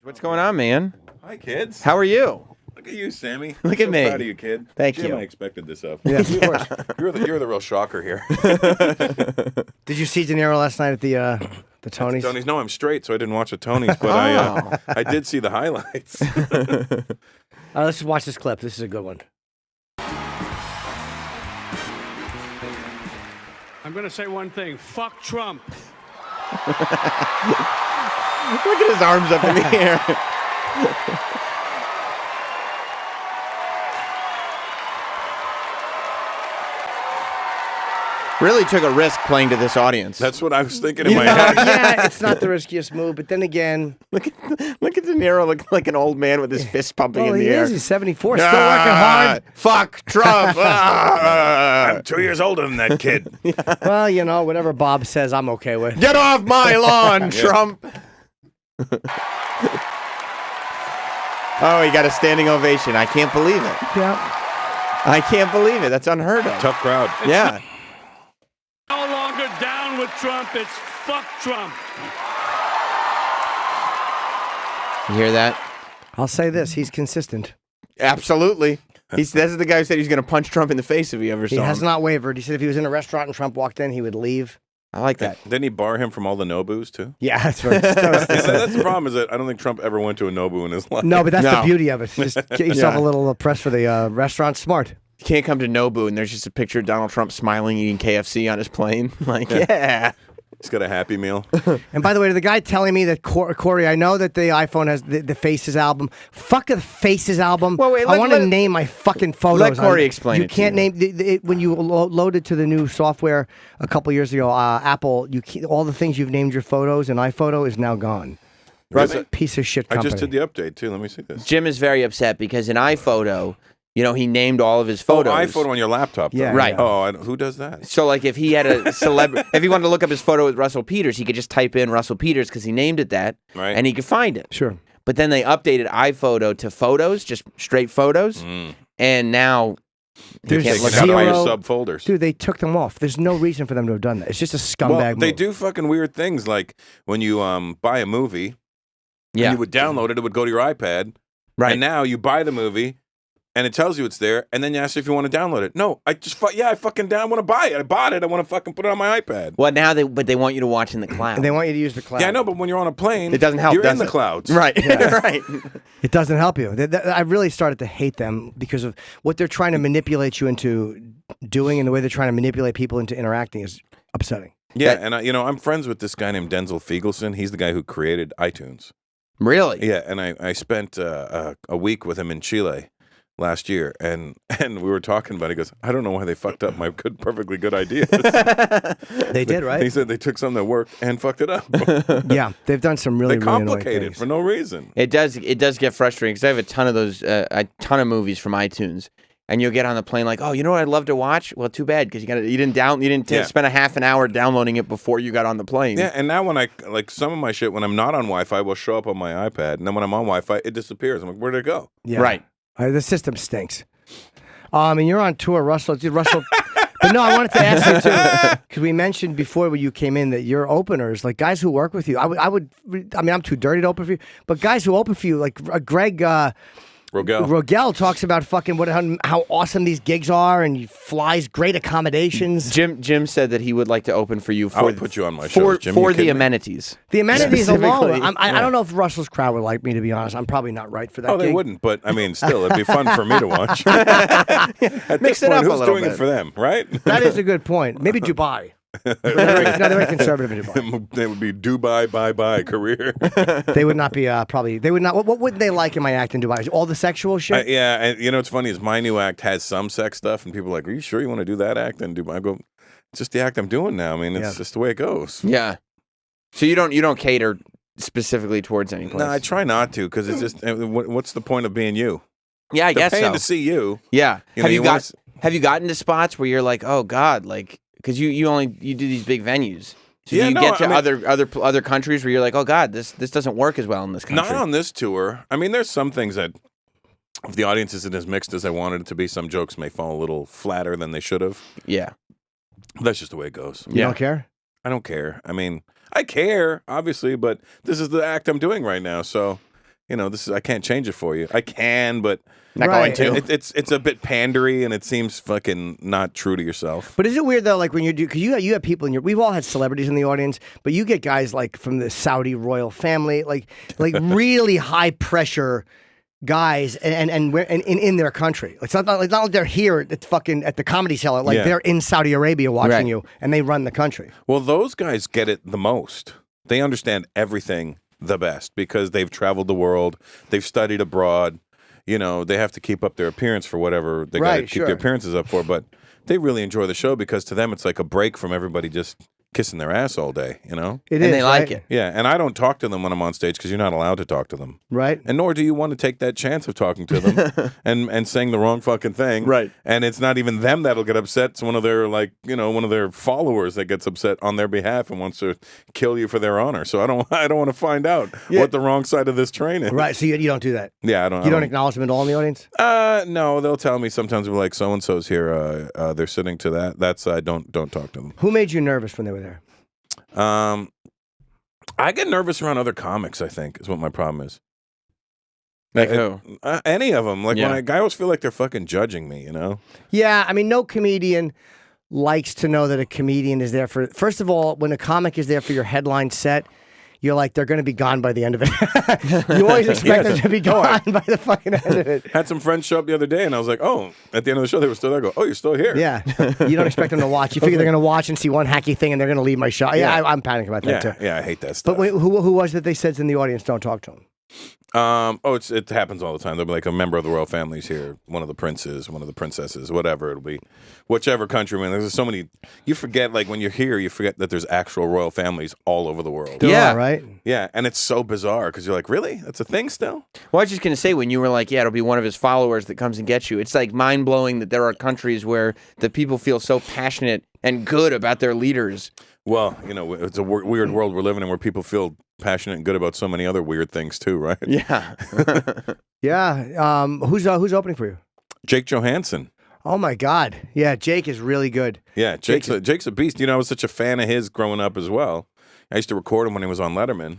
What's going on, man? Hi, kids. How are you? Look at you, Sammy. Look I'm at me. Proud of you, kid. Thank Jim, you. I expected this of. Yeah, of course. You're the real shocker here. Did you see De Niro last night at the Tonys? Tony's. No, I'm straight, so I didn't watch the Tonys, but I did see the highlights. All right, let's just watch this clip. This is a good one. I'm going to say one thing. Fuck Trump. Look at his arms up in the air. Really took a risk playing to this audience. That's what I was thinking in my head. Yeah, it's not the riskiest move, but then again, Look at De Niro looking like an old man with his fist pumping in the he air. is. He's 74, still working hard. Fuck Trump. I'm 2 years older than that kid. Well, you know, whatever Bob says, I'm okay with. Get off my lawn, Trump. Oh, he got a standing ovation. I can't believe it. Yeah. I can't believe it. That's unheard of. Tough crowd. Yeah. No longer down with Trump. It's fuck Trump. You hear that? I'll say this: he's consistent. Absolutely. This is the guy who said he's going to punch Trump in the face if he ever He saw has him. not wavered. He said if he was in a restaurant and Trump walked in, he would leave. I like that. Didn't he bar him from all the Nobus, too? Yeah, that's right. That's the problem, is that I don't think Trump ever went to a Nobu in his life. No, but that's No. the beauty of it. Just get yourself Yeah. a little press for the restaurant. Smart. You can't come to Nobu and there's just a picture of Donald Trump smiling eating KFC on his plane. Like, yeah. He's got a Happy Meal. And by the way, the guy telling me that Corey, I know that the iPhone has the Faces album. Fuck the Faces album. Well, wait, I want to let- name my fucking photos. let Corey explain You it to can't you. name when you loaded to the new software a couple years ago. Apple, all the things you've named your photos in iPhoto is now gone. Really? Piece of shit I company. just did the update, too. Let me see this. Jim is very upset because in iPhoto, you know, he named all of his photos. Oh, iPhoto on your laptop, though. Yeah, Right. yeah. Oh, who does that? So, like, if he had a celebrity, if he wanted to look up his photo with Russell Peters, he could just type in Russell Peters because he named it that, Right. and he could find it. Sure. But then they updated iPhoto to photos, just straight photos, and now There's can't Taking look it out of all your zero- subfolders. Dude, they took them off. There's no reason for them to have done that. It's just a scumbag Well, they move. do fucking weird things, like when you buy a movie, yeah, and you would download it, it would go to your iPad, right. and now you buy the movie, and it tells you it's there, and then you ask if you want to download it. No, I fucking want to buy it. I bought it. I want to fucking put it on my iPad. Well, now they want you to watch in the cloud. And they want you to use the cloud. Yeah, I know, but when you're on a plane, It doesn't help, You're does in the it? clouds, Right, right. It doesn't help you. I really started to hate them because of what they're trying to manipulate you into doing, and the way they're trying to manipulate people into interacting is upsetting. Yeah, and I'm friends with this guy named Denzel Fiegelson. He's the guy who created iTunes. Really? Yeah, and I spent a week with him in Chile last year, and we were talking about it. He goes, I don't know why they fucked up my perfectly good ideas. They did, He right? said they took something that worked and fucked it up. Yeah, they've done some really, They really annoying complicated it things. for no reason. It does get frustrating because I have a ton of those, a ton of movies from iTunes, and you'll get on the plane like, oh, you know what I'd love to watch? Well, too bad because you didn't Yeah. spend a half an hour downloading it before you got on the plane. Yeah, and now when I some of my shit, when I'm not on Wi-Fi, will show up on my iPad, and then when I'm on Wi-Fi, it disappears. I'm like, where did it go? Yeah. Right. The system stinks. And you're on tour, Russell. Dude, Russell. But no, I wanted to ask you too, because we mentioned before when you came in that your openers, like guys who work with you, I mean, I'm too dirty to open for you, but guys who open for you, like Greg Rogel talks about fucking how awesome these gigs are, and he flies great accommodations. Jim said that he would like to open for you I for would put you on my shows, Jim. for You the kidding me? amenities. The amenities alone, Specifically. I don't know if Russell's crowd would like me, to be honest. I'm probably not right for that. Oh, they gig. wouldn't, but I mean, still, it'd be fun for me to watch. At Mix this it point, up a who's little doing bit. it for them, right? That is a good point. Maybe Dubai. But they're very conservative in Dubai. They would be Dubai, bye career. They would not be probably. They would not. What would they like in my act in Dubai? All the sexual shit. Yeah, and you know what's funny is my new act has some sex stuff, and people are like, "Are you sure you want to do that act?" And Dubai, I go, "It's just the act I'm doing now. I mean, it's Yeah. just the way it goes." Yeah. So you don't cater specifically towards any place. No, I try not to because it's just what's the point of being you? Yeah, I They're guess paying so. to see you. Yeah. You know, Have you gotten to spots where you're like, oh God, like because you do these big venues. So Yeah, do you no, get to I mean- other countries where you're like, oh God, this doesn't work as well in this country. Not on this tour. I mean, there's some things that if the audience isn't as mixed as I wanted it to be, some jokes may fall a little flatter than they should have. Yeah. That's just the way it goes. You don't care? I don't care. I mean, I care, obviously, but this is the act I'm doing right now. So, I can't change it for you. I can, but Not Right. going to. it's a bit pandery, and it seems fucking not true to yourself. But is it weird though, like when you do, because you have people in your, we've all had celebrities in the audience, but you get guys like from the Saudi royal family, like really high pressure guys, and in their country. It's not like they're here at the Comedy Cellar, like Yeah. they're in Saudi Arabia watching Right. you, and they run the country. Well, those guys get it the most. They understand everything the best because they've traveled the world, they've studied abroad. They have to keep up their appearance for whatever they got to Right, keep sure. their appearances up for. But they really enjoy the show because to them it's like a break from everybody just kissing their ass all day. It And is, they like right? it. Yeah, and I don't talk to them when I'm on stage because you're not allowed to talk to them. Right? And nor do you want to take that chance of talking to them and saying the wrong fucking thing. Right. And it's not even them that'll get upset. It's one of their one of their followers that gets upset on their behalf and wants to kill you for their honor. So I don't want to find out what the wrong side of this train is. Right. So you don't do that. Yeah, I don't. You don't acknowledge them at all in the audience. No, they'll tell me sometimes. We're like, so and so's here. They're sitting to that side. Don't talk to them. Who made you nervous when they were there? I get nervous around other comics. I think is what my problem is. Like who? Any of them. Like Yeah. I always feel like they're fucking judging me. Yeah, I mean, no comedian likes to know that a comedian is there for. First of all, when a comic is there for your headline set, you're like, they're going to be gone by the end of it. You always expect them to be gone by the fucking end of it. Had some friends show up the other day, and I was like, oh, at the end of the show, they were still there. I go, oh, you're still here. Yeah, you don't expect them to watch. You figure they're going to watch and see one hacky thing, and they're going to leave my show. Yeah, I'm panicking about that Yeah, too. yeah, I hate that stuff. But wait, who was it they said in the audience? Don't talk to him. It happens all the time. There'll be like a member of the royal family's here, one of the princes, one of the princesses, whatever it'll be, whichever country. Man, there's so many. You forget, like when you're here, you forget that there's actual royal families all over the world. Yeah. All right. Yeah, and it's so bizarre because you're like, really? That's a thing still? Well, I was just going to say, when you were like, yeah, it'll be one of his followers that comes and gets you, it's like mind-blowing that there are countries where the people feel so passionate and good about their leaders. Well, it's a weird world we're living in where people feel passionate and good about so many other weird things too, right? Yeah. Yeah. Who's opening for you? Jake Johansson. Oh my God. Yeah, Jake is really good. Yeah, Jake's a beast. I was such a fan of his growing up as well. I used to record him when he was on Letterman.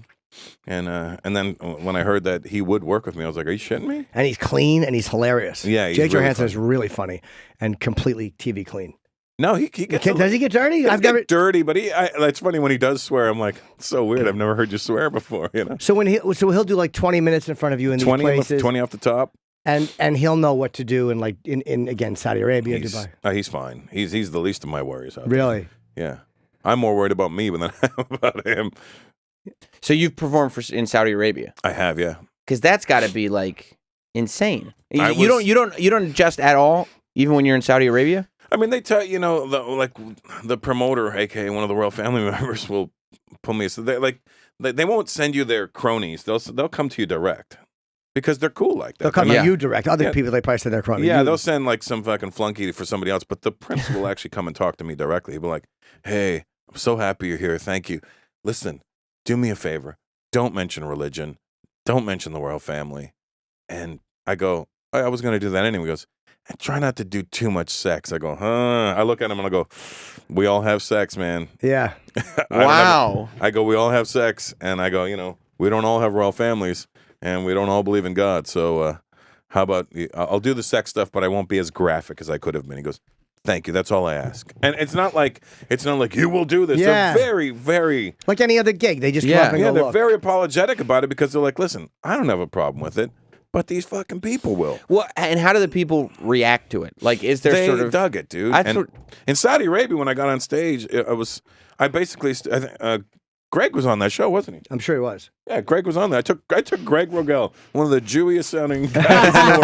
And then when I heard that he would work with me, I was like, are you shitting me? And he's clean and he's hilarious. Yeah, he's Jake really Johansson funny. is really funny and completely TV clean. No, he gets Does he get dirty? I've never dirty, but it's funny when he does swear. I'm like, it's so weird. I've never heard you swear before. So he'll do like 20 minutes in front of you in these places, 20 off the top. and he'll know what to do in again Saudi Arabia, Dubai. He's fine. He's the least of my worries. Out there. Really? Yeah, I'm more worried about me than I am about him. So you've performed in Saudi Arabia? I have, yeah. Because that's got to be like insane. You was- don't adjust at all, even when you're in Saudi Arabia. I mean, they tell the promoter, aka one of the royal family members, will pull me. So they won't send you their cronies. They'll come to you direct because they're cool like that. They'll come Yeah. to you direct. Other Yeah. people they probably send their crony. Yeah, You- they'll send like some fucking flunky for somebody else, but the prince will actually come and talk to me directly. He'll be like, "Hey, I'm so happy you're here. Thank you. Listen, do me a favor. Don't mention religion. Don't mention the royal family." And I go, I was going to do that anyway. He goes, "And try not to do too much sex." I go, huh? I look at him and I go, "We all have sex, man." Yeah. Wow. I go, "We all have sex," and I go, we don't all have royal families, and we don't all believe in God. So how about I'll do the sex stuff, but I won't be as graphic as I could have been. He goes, "Thank you. That's all I ask." And it's not like you will do this. Yeah. They're very, very Like any other gig, they just come Yeah. up and yeah. go, They're look. very apologetic about it because they're like, "Listen, I don't have a problem with it, but these fucking people will." Well, and how do the people react to it? Like, is there They sort of dug it, dude. I And thought- in Saudi Arabia, when I got on stage, I basically, Greg was on that show, wasn't he? I'm sure he was. Yeah, Greg was on there. I took Greg Rogel, one of the Jewiest sounding guys in the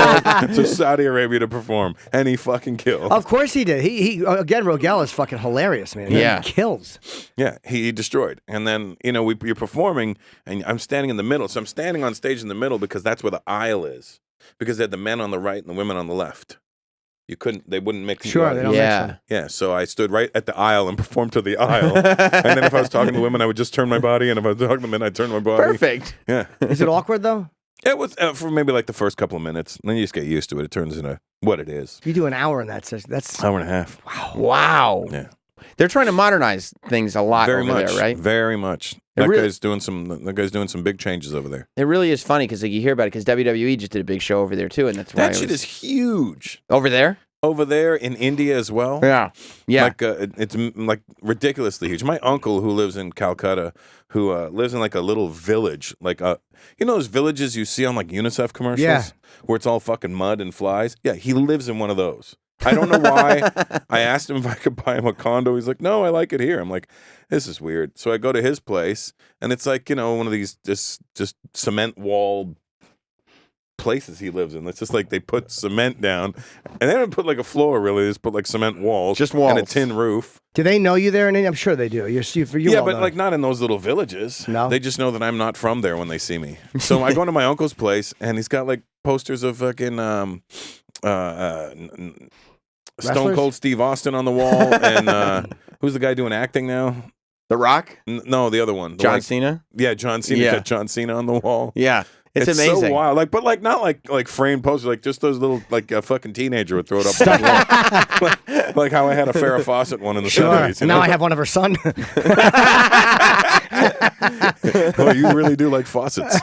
world, to Saudi Arabia to perform, and he fucking killed. Of course he did. He again, Rogel is fucking hilarious, man. Yeah. He kills. Yeah, he destroyed. And then you're performing, and I'm standing in the middle. So I'm standing on stage in the middle because that's where the aisle is, because they had the men on the right and the women on the left. They wouldn't mix. Sure, the they audience. don't Yeah. mix them. Yeah, so I stood right at the aisle and performed to the aisle. And then if I was talking to women, I would just turn my body, and if I was talking to men, I'd turn my body. perfect? Yeah. Is it awkward though? It was for maybe like the first couple of minutes. And then you just get used to it. It turns into what it is. You do an hour in that session. That's Hour and a half. Wow. Yeah. they're trying to modernize things a lot Very over much, there, right? Very much. That guy's doing some big changes over there. It really is funny because you hear about it because WWE just did a big show over there too, and that's why That shit is huge. over there. Over there in India as well. Yeah. Like it's like ridiculously huge. My uncle who lives in Calcutta, who lives in like a little village, like you know those villages you see on like UNICEF commercials, where it's all fucking mud and flies. Yeah, he lives in one of those. I don't know why. I asked him if I could buy him a condo. He's like, no, I like it here. I'm like, this is weird. So I go to his place, and it's like, you know, one of these just cement walled places he lives in. It's just like they put cement down, and they don't put like a floor really. They just put like cement walls, Just walls. and a tin roof. Do they know you there? And I'm sure they do. Yeah, but like not in those little villages. No? They just know that I'm not from there when they see me. So I go into my uncle's place, and he's got like posters of fucking Stone Cold Steve Austin on the wall, and who's the guy doing acting now? The Rock, No, the other one, John Cena. Yeah, John Cena. Yeah. Got John Cena on the wall. Yeah, it's amazing. So wild. Like, but like not like framed posters, like just those little like a fucking teenager would throw it up on the wall. like how I had a Farrah Fawcett one in the 70s. Now I have one of her son. Oh, you really do like faucets.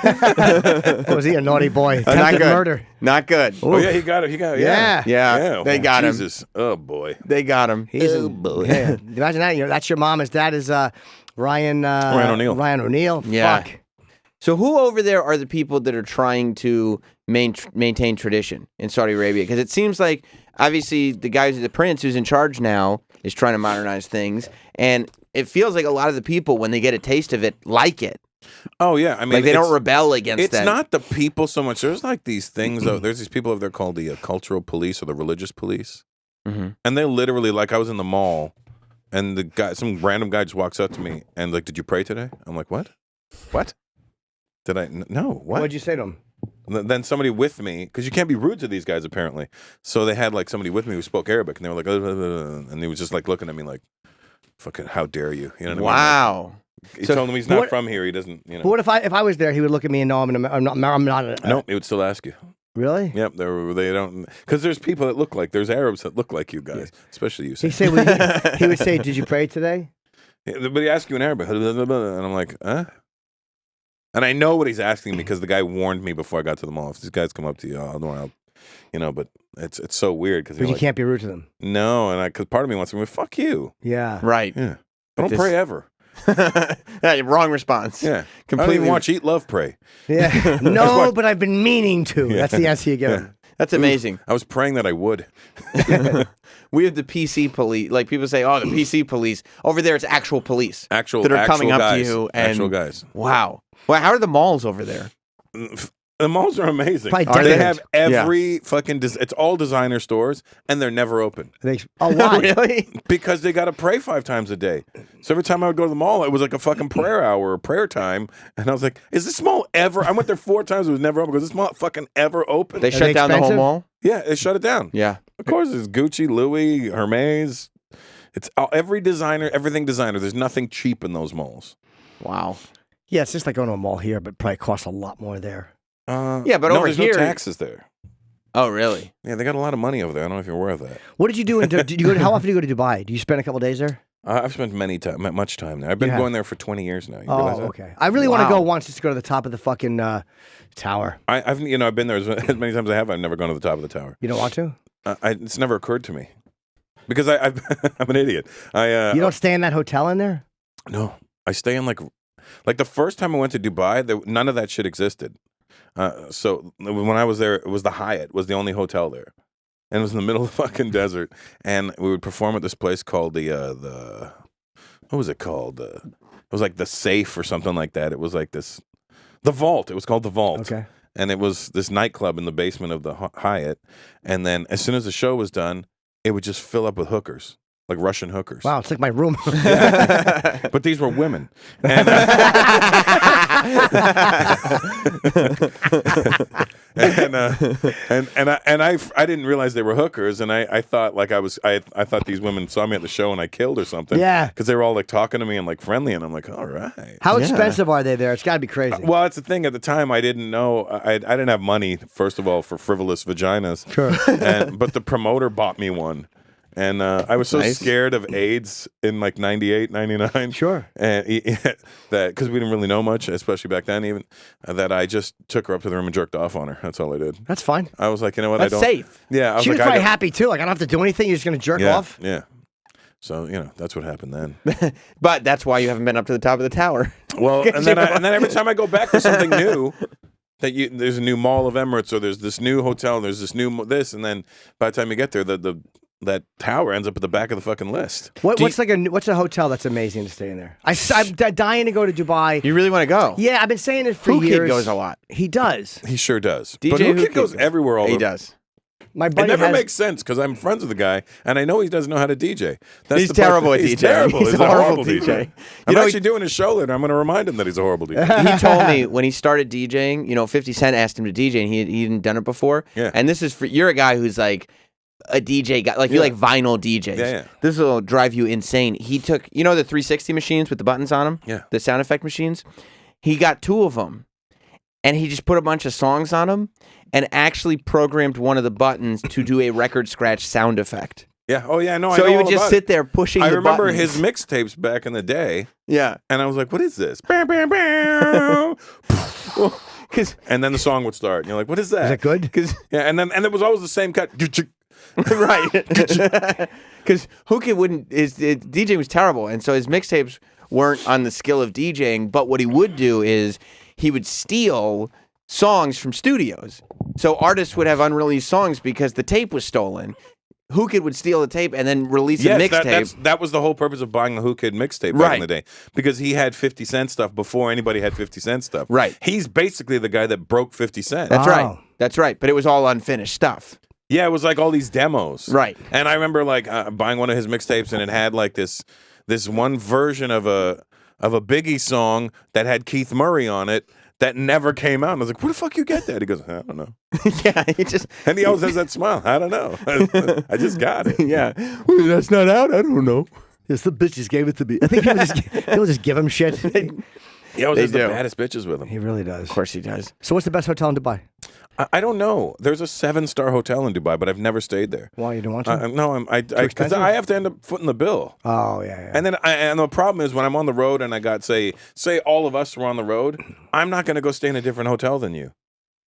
Was he a naughty boy? Not Attempted good. murder. Not good. Oh yeah, he got it. Yeah. Yeah, they got him. Jesus. Oh boy. They got him. Yeah. Imagine that. You know, that's your mom. His dad is Ryan O'Neal. Ryan O'Neal. Yeah. Fuck. So who over there are the people that are trying to maintain tradition in Saudi Arabia? Because it seems like obviously the prince who's in charge now is trying to modernize things, and it feels like a lot of the people when they get a taste of it like it. Oh yeah, I mean, Like they don't rebel against It's that. not the people so much. There's like these things. There's these people over there called the cultural police or the religious police, and they literally like I was in the mall, and the guy, some random guy, just walks up to me and like, "Did you pray today?" I'm like, "What? What? Did I? No. What?" What'd you say to him? Then somebody with me, because you can't be rude to these guys apparently. So they had like somebody with me who spoke Arabic, and they were like, and he was just like looking at me like, "Fucking, how dare you?" You know what I mean? Wow. He So- told him he's not from here. He doesn't. You know. But what if I was there? He would look at me and know I'm not. No, he would still ask you. Really? Yep, they don't, because there's people that look like, there's Arabs that look like you guys, especially you. He say he would say, "Did you pray today?" Yeah, but he asks you in Arabic, and I'm like, huh? And I know what he's asking me because the guy warned me before I got to the mall. If these guys come up to you, I'll you know. But it's so weird because But you can't be rude to them. No, and because part of me wants to go, fuck you. Yeah. Right. Yeah, I don't this- pray ever. Yeah, wrong response. Yeah, I don't Completely. even watch Eat, Love, Pray. Yeah. No, but I've been meaning to. Yeah. That's the answer you give him. That's amazing. I was praying that I would. We have the PC police. Like people say, oh, the PC police. Over there, it's actual police Actual that are coming actual up guys, to you. And actual guys. Wow. Well, how are the malls over there? The malls are amazing. Probably Are They they? have every fucking. It's all designer stores, and they're never open Why? Really? because they got to pray 5 times a day. So every time I would go to the mall, it was like a fucking prayer hour or prayer time, and I was like, "Is this mall ever?" I went there 4 times; it was never open. Because this mall fucking ever open? They they shut down the whole expensive? mall? Yeah, they shut it down. Yeah. Of course, it's Gucci, Louis, Hermes. It's every designer, everything designer. There's nothing cheap in those malls. Wow. Yeah, it's just like going to a mall here, but probably costs a lot more there. Yeah, but no, over there's here- no taxes there. Oh, really? Yeah, they got a lot of money over there. I don't know if you're aware of that. What did you do? Did you go? How often do you go to Dubai? Do you spend a couple days there? I've spent much time there. I've been You have? going there for 20 years now. You realize Oh, that? okay. I really want to Wow. go once just to go to the top of the fucking tower. I've been there as many times as I have. I've never gone to the top of the tower. You don't want to? It's never occurred to me because I'm an idiot. You don't stay in that hotel in there? No, I stay in like the first time I went to Dubai, none of that shit existed. So when I was there, it was the Hyatt was the only hotel there, and it was in the middle of the fucking desert. And we would perform at this place called the what was it called? It was like the Safe or something like that. It was like the Vault. It was called the Vault. Okay. And it was this nightclub in the basement of the Hyatt. And then as soon as the show was done, it would just fill up with hookers, like Russian hookers. Wow, it's like my room. But these were women. And, I didn't realize they were hookers, and I thought like I thought these women saw me at the show and I killed or something. Yeah. Because they were all like talking to me and like friendly, and I'm like, all right. How expensive are they there? It's got to be crazy. Well, that's the thing. At the time, I didn't know. I didn't have money, first of all, for frivolous vaginas. Sure. But the promoter bought me one. And I was so Nice. scared of AIDS in like 98, 99. Sure. And that because we didn't really know much, especially back then, even that I just took her up to the room and jerked off on her. That's all I did. That's fine. I was like, you know what? That's I don't. safe. Yeah, I was She was like, probably happy too. Like I don't have to do anything. You're just gonna jerk off. Yeah. So that's what happened then. But that's why you haven't been up to the top of the tower. Well, and then every time I go back, there's something new. There's a new Mall of Emirates, or there's this new hotel, there's this new this, and then by the time you get there, that tower ends up at the back of the fucking list. What's a hotel that's amazing to stay in there? I'm dying to go to Dubai. You really want to go? Yeah, I've been saying it for Who years. Kid goes a lot. He does. He sure does. DJ but Who Who Kid goes everywhere all He over. does. My It buddy never has, makes sense because I'm friends with the guy, and I know he doesn't know how to DJ. He's terrible at He's DJing. terrible. He's He's a a horrible horrible DJ. DJ. You I'm know, actually doing his show later. I'm going to remind him that he's a horrible DJ. He told me when he started DJing, 50 Cent asked him to DJ, and he hadn't done it before. Yeah. And this is you're a guy who's like a DJ guy, like you like vinyl DJs. Yeah. This will drive you insane. He took, the 360 machines with the buttons on them? Yeah. The sound effect machines? He got 2 of them, and he just put a bunch of songs on them and actually programmed one of the buttons to do a record scratch sound effect. Yeah. Oh, yeah. No, I So know he would all just about sit it. there pushing I the remember buttons. his mixtapes back in the day, Yeah. and I was like, what is this? Bam, bam, bam. Because And then the song would start, and you're like, what is that? Is that good? Yeah, and it was always the same cut. right. Because Hookah DJ was terrible, and so his mixtapes weren't on the skill of DJing, but what he would do is he would steal songs from studios. So artists would have unreleased songs because the tape was stolen. Who Kid would steal the tape and then release a mixtape. That was the whole purpose of buying the Who Kid mixtape back in the day, because he had 50 Cent stuff before anybody had 50 Cent stuff. Right. He's basically the guy that broke 50 Cent. That's Wow. right. That's right. But it was all unfinished stuff. Yeah, it was like all these demos. Right. And I remember like buying one of his mixtapes, and it had like this one version of a Biggie song that had Keith Murray on it that never came out. And I was like, where the fuck you get that? He goes, I don't know. Yeah, he just And he always has that smile. I don't know. I just got it. yeah. Well, that's not out. I don't know. Yes, the bitches gave it to me. I think he'll just give him shit. He always They has the do. baddest bitches with him. He really does. Of course he does. So what's the best hotel in Dubai? I don't know. There's a 7-star hotel in Dubai, but I've never stayed there. Why, you don't want to? No, because expensive? I have to end up footing the bill. Oh, yeah. And then, and the problem is when I'm on the road and I got say all of us were on the road, I'm not going to go stay in a different hotel than you.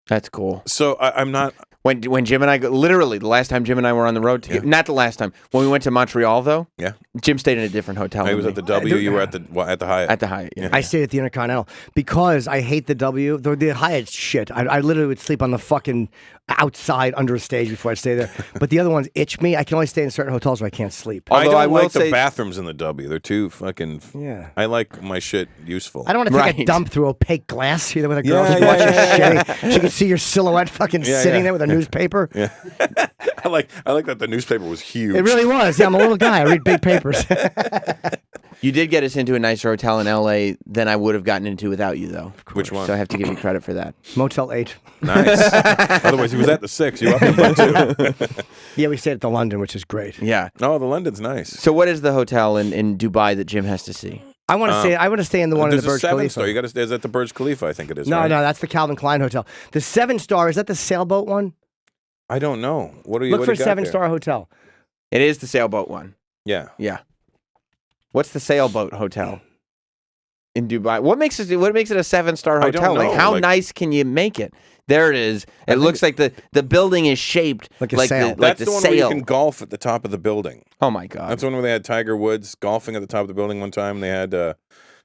That's cool. So I'm not. When Jim and I literally the last time Jim and I were on the road together, not the last time when we went to Montreal though. Yeah. Jim stayed in a different hotel. I than was me. at the W. You were at the Hyatt. At the Hyatt. Yeah. I stayed at the Intercontinental because I hate the W. The Hyatt's shit. I literally would sleep on the fucking outside under a stage before I'd stay there. But the other ones itch me. I can only stay in certain hotels where I can't sleep. I Although don't I will like the say- bathrooms in the W. They're too fucking. Yeah. I like my shit useful. I don't want to take a Right. dump through opaque glass, with a girl Yeah, just yeah, watching yeah, shitting. She can see your silhouette fucking Yeah, sitting yeah. there with a newspaper. Yeah. I like that the newspaper was huge. It really was. Yeah, I'm a little guy. I read big papers. You did get us into a nicer hotel in L.A. than I would have gotten into without you, though. Which one? So I have to give you credit for that. Motel 8. Nice. Otherwise, he was at the 6. You up him by 2. Yeah, we stayed at the London, which is great. Yeah. No, the London's nice. So what is the hotel in Dubai that Jim has to see? I want to stay. I want to stay in the one in the There's Burj a Khalifa. 7-star. You got to stay. Is that the Burj Khalifa? I think it is. No, right? no, that's the Calvin Klein hotel. The 7-star, is that the sailboat one? I don't know. What are you? Look what for do you got 7-star hotel. It is the sailboat one. there? Yeah. Yeah. What's the sailboat hotel in Dubai? What makes it a 7-star I don't hotel? know. Like how Like- nice can you make it? There it is. It looks like the building is shaped Like a like sail. the That's like the one sail. where you can golf at the top of the building. Oh my god. That's the one where they had Tiger Woods golfing at the top of the building one time. They had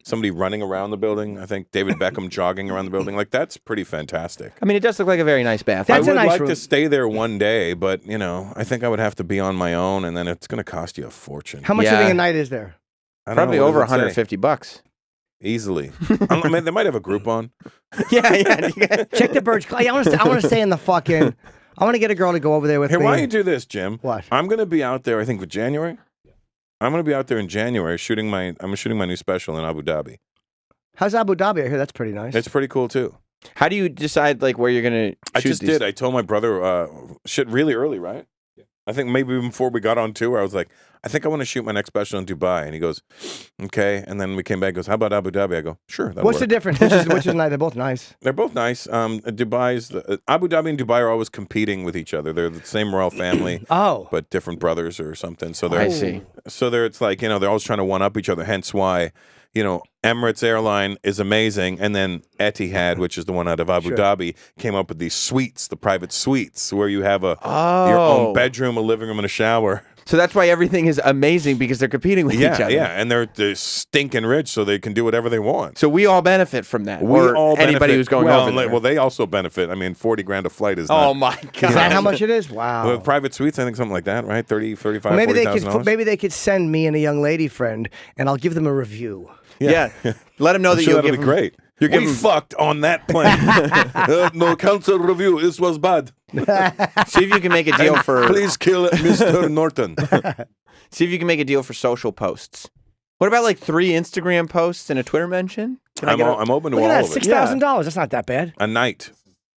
somebody running around the building. I think David Beckham jogging around the building. Like that's pretty fantastic. I mean, it does look like a very nice bathroom. That's I a would nice like room. to stay there one day, but I think I would have to be on my own, and then it's going to cost you a fortune. How much Yeah. do you think a night is there? I don't Probably know, what over does it say? $150. Easily. I mean, they might have a Groupon. yeah. Check the Burj Khalifa. I want to stay in the fucking. I want to get a girl to go over there with Hey, me. why don't you do this, Jim? What? I'm going to be out there. I think with January. I'm going to be out there in January shooting my new special in Abu Dhabi. How's Abu Dhabi? I hear that's pretty nice. It's pretty cool too. How do you decide like where you're gonna? I shoot just these? did. I told my brother shit really early, right? I think maybe even before we got on tour, I was like, I think I want to shoot my next special in Dubai. And he goes, okay. And then we came back. He goes, how about Abu Dhabi? I go, sure. What's the difference? Which is nice? They're both nice. They're both nice. Abu Dhabi and Dubai are always competing with each other. They're the same royal family, but different brothers or something. So they're, I see. So it's like, they're always trying to one up each other. Hence why, Emirates Airline is amazing, and then Etihad, which is the one out of Abu Dhabi, came up with these suites, the private suites, where you have your own bedroom, a living room, and a shower. So that's why everything is amazing, because they're competing with each other. Yeah, and they're stinking rich, so they can do whatever they want. So we all benefit from that. Anybody who's going over there. Well, they also benefit. I mean, $40,000 a flight is. Oh my God! Is that how much it is? Wow. Well, private suites, I think something like that, right? 30, 35, maybe $40,000. maybe they could send me and a young lady friend, and I'll give them a review. Yeah. Let them know that that'll be great. We fucked on that plane. No council review. This was bad. See if you can make a deal for. Please kill Mr. Norton. See if you can make a deal for social posts. What about like 3 Instagram posts and a Twitter mention? I'm open to Look all at of that, it. $6,000. That's not that bad. A night.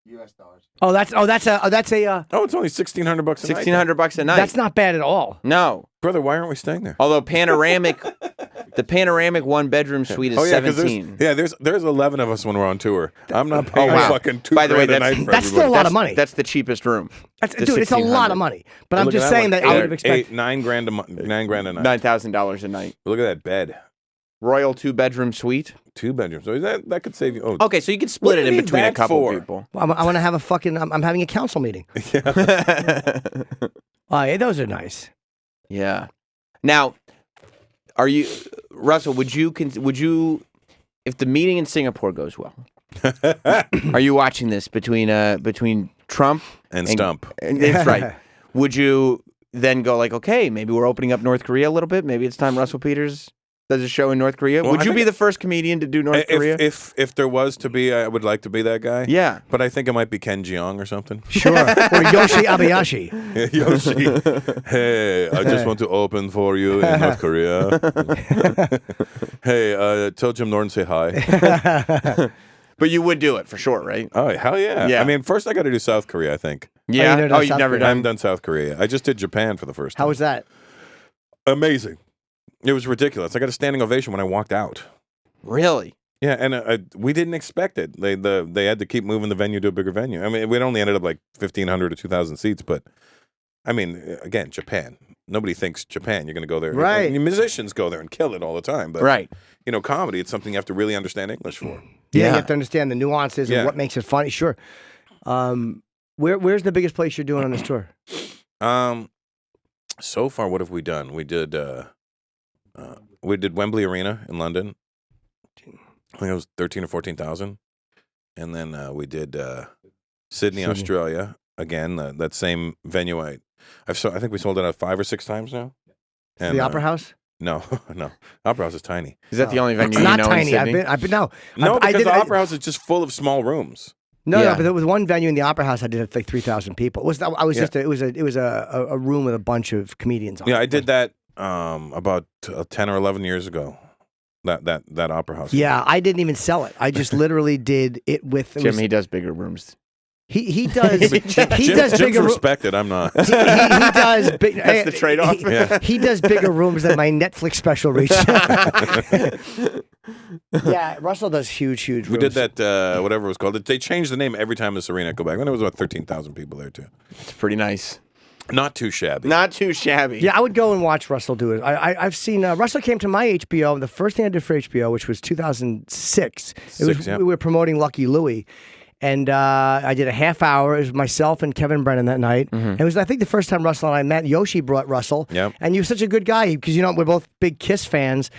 US dollars. Oh, that's a. Oh, it's only $1,600 a night. $1,600 a night. That's not bad at all. No, brother. Why aren't we staying there? Although the panoramic 1-bedroom suite is 17. There's 11 of us when we're on tour. I'm not paying fucking $2,000 By the way, a night for that's still a lot of money. That's the cheapest room. Dude, it's a lot of money. But I'm just saying that I would have expected $9,000 a night. $9,000 a night. Look at that bed. Royal 2-bedroom suite. 2 bedrooms. So that could save you. Oh, okay, so you could split it in between a couple people. I want to have a fucking. I'm having a council meeting. Yeah. Yeah, those are nice. Yeah. Now, are you, Russell? Would you, if the meeting in Singapore goes well, are you watching this between Trump and Stump? That's right. Would you then go like, okay, maybe we're opening up North Korea a little bit. Maybe it's time Russell Peters does a show in North Korea. Well, would you be the first comedian to do North Korea? If there was to be, I would like to be that guy. Yeah. But I think it might be Ken Jeong or something. Sure. Or Yoshi Abayashi. Yoshi. Hey, I just want to open for you in North Korea. Hey, tell Jim Norton say hi. But you would do it for sure, right? Oh, hell yeah. Yeah. I mean, first I got to do South Korea, I think. Yeah. You've never I haven't done South Korea. I just did Japan for the first time. How was that? Amazing. It was ridiculous. I got a standing ovation when I walked out. Really? Yeah, and we didn't expect it. They had to keep moving the venue to a bigger venue. I mean, we only ended up like 1,500 to 2,000 seats, but I mean, again, Japan. Nobody thinks Japan. You're going to go there. Right. Musicians go there and kill it all the time. But, right. Comedy, it's something you have to really understand English for. Yeah, you have to understand the nuances and what makes it funny. Sure. Where's the biggest place you're doing on this tour? So far, what have we done? We did Wembley Arena in London. I think it was 13 or 14,000. And then we did Sydney, Australia. Again, that same venue. I think we sold it out 5 or 6 times now. And, the Opera House? No. Opera House is tiny. Is that the only venue it's you not know tiny. in Sydney? I've been no. No, because the Opera House is just full of small rooms. No, but there was one venue in the Opera House I did it like 3,000 people. It was a room with a bunch of comedians on it. Yeah, I did that about 10 or 11 years ago. That Opera House. Yeah, I didn't even sell it. I just literally did it with Jim. He does bigger rooms. He does. He Jim's does bigger. respected. I'm not. He does big. That's the trade-off. He does bigger rooms than my Netflix special reached. Yeah, Russell does huge rooms. We did that. Whatever it was called. They changed the name every time this arena go back. When it was about 13,000 people there too. It's pretty nice. Not too shabby. Not too shabby. Yeah, I would go and watch Russell do it. I've seen Russell came to my HBO. The first thing I did for HBO, which was 2006. We were promoting Lucky Louie. And I did a half hour. It was myself and Kevin Brennan that night. Mm-hmm. It was, I think, the first time Russell and I met. Yoshi brought Russell. Yep. And you're such a good guy because, we're both big Kiss fans.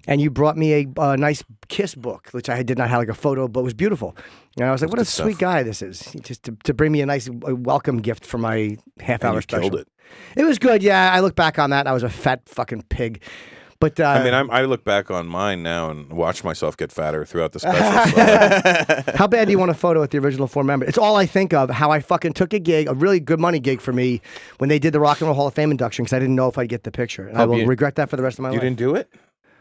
And you brought me a nice Kiss book, which I did not have like a photo, but it was beautiful. And I was like, what a sweet guy this is. Just to bring me a nice welcome gift for my half-hour special. Killed it. It was good, yeah. I look back on that. I was a fat fucking pig. But I look back on mine now and watch myself get fatter throughout the special. How bad do you want a photo with the original 4 members? It's all I think of, how I fucking took a gig, a really good money gig for me, when they did the Rock and Roll Hall of Fame induction, because I didn't know if I'd get the picture. And I will regret that for the rest of my life. You didn't do it?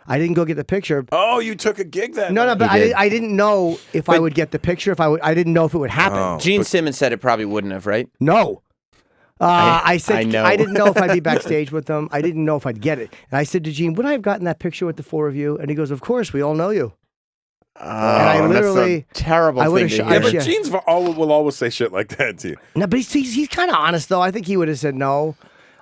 I didn't go get the picture. Oh, you took a gig that No, night. but I didn't know if I would get the picture. I didn't know if it would happen. Oh, Gene Simmons said it probably wouldn't have, right? No. I said I know. I didn't know if I'd be backstage with them. I didn't know if I'd get it. And I said to Gene, would I have gotten that picture with the four of you? And he goes, of course, we all know you. I literally- that's a terrible I thing would've to sh- hear. I Yeah, but Yeah. Gene's will always say shit like that to you. No, but he's kind of honest though. I think he would have said no.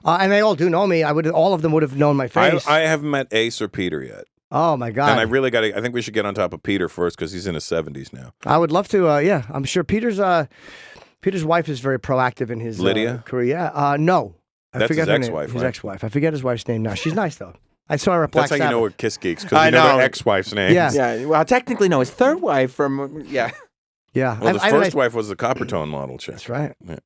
And they all do know me. All of them would have known my face. I haven't met Ace or Peter yet. Oh my God. And I really got to, I think we should get on top of Peter first because he's in his 70s now. I would love to. Yeah, I'm sure Peter's wife is very proactive in his Lydia? career. Yeah. No. I That's forget his her name. ex-wife, His right? ex-wife. I forget his wife's name now. She's nice though. I saw her at Black That's how you know Sabbath. we're Kiss Geeks because I you know know. their ex-wife's name. Yeah. Yeah, well, technically, no. His third wife from yeah. Yeah. Well, his I have a first nice- wife was the Coppertone model chick. That's right. Yeah.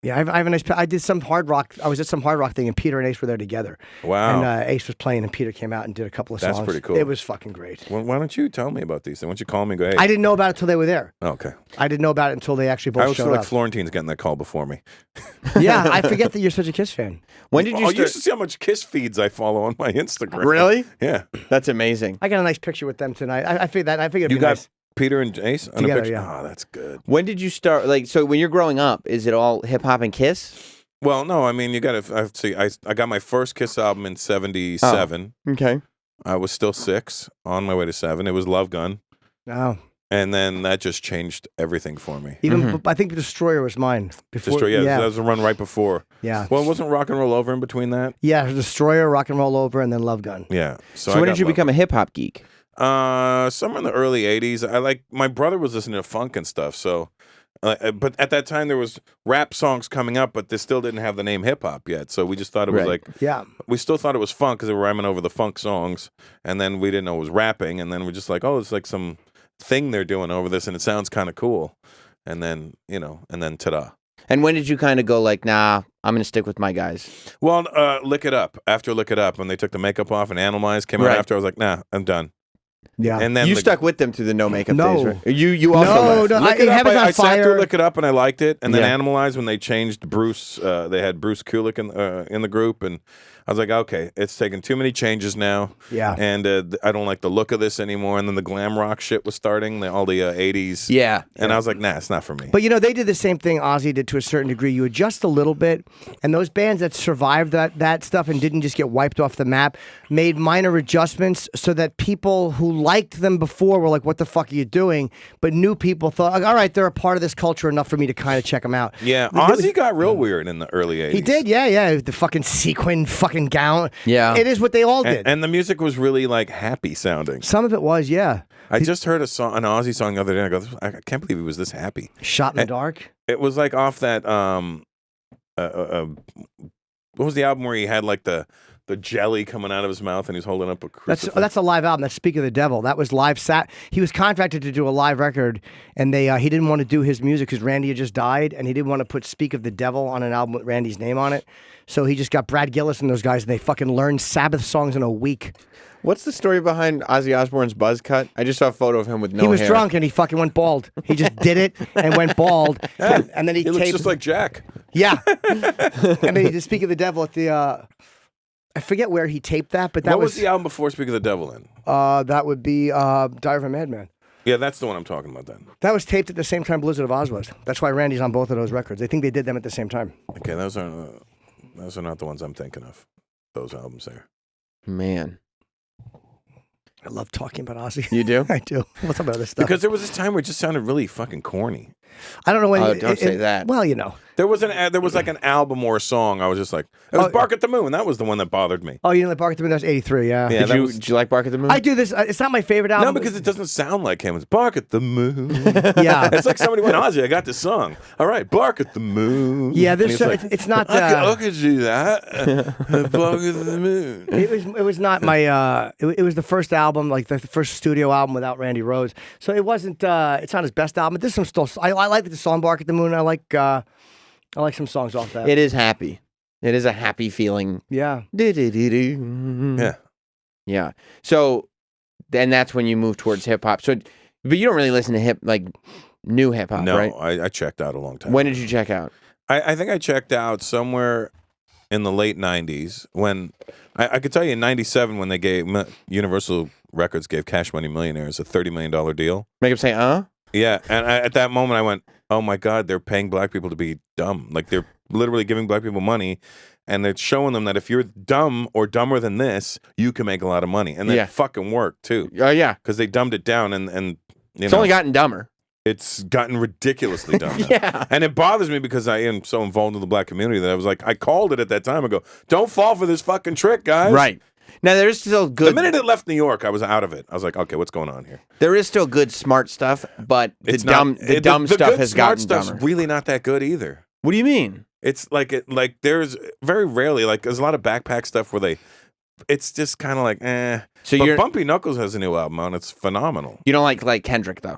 Yeah, I have a nice. I did some hard rock. I was at some hard rock thing, and Peter and Ace were there together. Wow. And Ace was playing, and Peter came out and did a couple of songs. That's pretty cool. It was fucking great. Well, why don't you tell me about these things? Why don't you call me and go, hey. I didn't know about it until they were there. Okay. I didn't know about it until they actually both I always showed feel like up. Florentine's getting that call before me. Yeah, I forget that you're such a Kiss fan. When did you Oh, start? you should see how much Kiss feeds I follow on my Instagram. Really? Yeah. That's amazing. I got a nice picture with them tonight. I figured that. I figured it'd You be got nice. Peter and Ace on Together, a picture? yeah. Oh, that's good. When did you start? Like, so when you're growing up, is it all hip hop and Kiss? Well, no, I mean, you got to see. I got my first Kiss album in 77. Okay. I was still 6, on my way to 7. It was Love Gun. Oh, And then that just changed everything for me. even I think Destroyer was mine before. Destroy, yeah, yeah, that was a run right before. yeah. Well, wasn't Rock and Roll Over in between that? Yeah, Destroyer, Rock and Roll Over, and then Love Gun. Yeah. So when did you become a hip hop geek? Somewhere in the early 80s. My brother was listening to funk and stuff, so but at that time there was rap songs coming up, but they still didn't have the name hip hop yet. So we just thought it was Right. Yeah, we still thought it was funk because they were rhyming over the funk songs, and then we didn't know it was rapping, and then we're just like, oh, it's like some thing they're doing over this, and it sounds kind of cool, and then and then ta-da. And when did you kind of go like, nah, I'm gonna stick with my guys? Well, Lick It Up. After Lick It Up, when they took the makeup off and Animalize came out Right. after, I was like, nah, I'm done. yeah. And then You stuck with them through the no makeup No. days, right? You also No, left. no. Lick It Up, Heaven's on I sat through Fire. Lick It Up and I liked it, and then Yeah. Animalize when they changed Bruce. They had Bruce Kulick in the group, and I was like, okay, it's taken too many changes now. Yeah. And I don't like the look of this anymore. And then the glam rock shit was starting, all the 80s. Yeah. And I was like, nah, it's not for me. But they did the same thing Ozzie did to a certain degree. You adjust a little bit, and those bands that survived that stuff and didn't just get wiped off the map made minor adjustments so that people who liked them before were like, what the fuck are you doing? But new people thought, like, all right, they're a part of this culture enough for me to kind of check them out. Yeah, Ozzy got real weird in the early 80s. He did, yeah. The fucking sequin fucking gown. Yeah. It is what they all did. And the music was really like happy sounding. Some of it was, yeah. I just heard an Ozzy song the other day. And I go, I can't believe he was this happy. Shot in the dark. It was like off that what was the album where he had like the jelly coming out of his mouth and he's holding up a crucifix? That's a live album. That's Speak of the Devil. That was live. He was contracted to do a live record, and he didn't want to do his music because Randy had just died, and he didn't want to put Speak of the Devil on an album with Randy's name on it. So he just got Brad Gillis and those guys, and they fucking learned Sabbath songs in a week. What's the story behind Ozzy Osbourne's buzz cut? I just saw a photo of him with no He was hair. drunk and he fucking went bald. He just did it and went bald, and then he looks taped. just like Jack. Yeah, and then he did Speak of the Devil at the. I forget where he taped that, but that What was the album before Speak of the Devil in? that would be Diary of a Madman. Yeah, that's the one I'm talking about then. That was taped at the same time Blizzard of Oz was. That's why Randy's on both of those records. I think they did them at the same time. Okay, those are not the ones I'm thinking of. Those albums there. Man, I love talking about Ozzy. you do? I do. What's up about this stuff? Because there was this time where it just sounded really fucking corny. I don't know when. Oh, don't say that. Well, There was like an album or a song. I was just like, it was Bark at the Moon. That was the one that bothered me. Oh, you know, like Bark at the Moon. That was '83. Yeah. Yeah. that Did you like Bark at the Moon? I do this. It's not my favorite album. No, because it doesn't sound like him. It's Bark at the Moon. Yeah. It's like somebody went, Ozzy, I got this song. All right, Bark at the Moon. Yeah, And this he's like, it's not. I could do that. Bark at the Moon. It was not my. It was the first album, like the first studio album without Randy Rhoads. So it wasn't. It's not his best album. But there's some still. I like the song Bark at the Moon. I like some songs off that. It is happy. It is a happy feeling. Yeah. Yeah. Yeah. So, then that's when you move towards hip hop. So, but you don't really listen to new hip hop, No, right? I checked out a long time When ago. did you check out? I think I checked out somewhere in the late 90s when I could tell you in 97 when they gave Universal Records gave Cash Money Millionaires a $30 million deal. Make him say, Yeah, and at that moment I went, oh my God, they're paying black people to be dumb. Like they're literally giving black people money, and they're showing them that if you're dumb or dumber than this, you can make a lot of money, and that fucking worked too. Oh yeah, because they dumbed it down, and it's only gotten dumber. It's gotten ridiculously dumb. Yeah. And it bothers me because I am so involved in the black community that I was like, I called it at that time. I go, don't fall for this fucking trick, guys. Right. Now, there's still good... The minute it left New York, I was out of it. I was like, okay, what's going on here? There is still good, smart stuff, but the dumb stuff good, has smart gotten stuff's dumber. really not that good either. What do you mean? It's like there's very rarely, like there's a lot of backpack stuff where it's just kind of like, eh. So but Bumpy Knuckles has a new album out. It's phenomenal. You don't like Kendrick, though?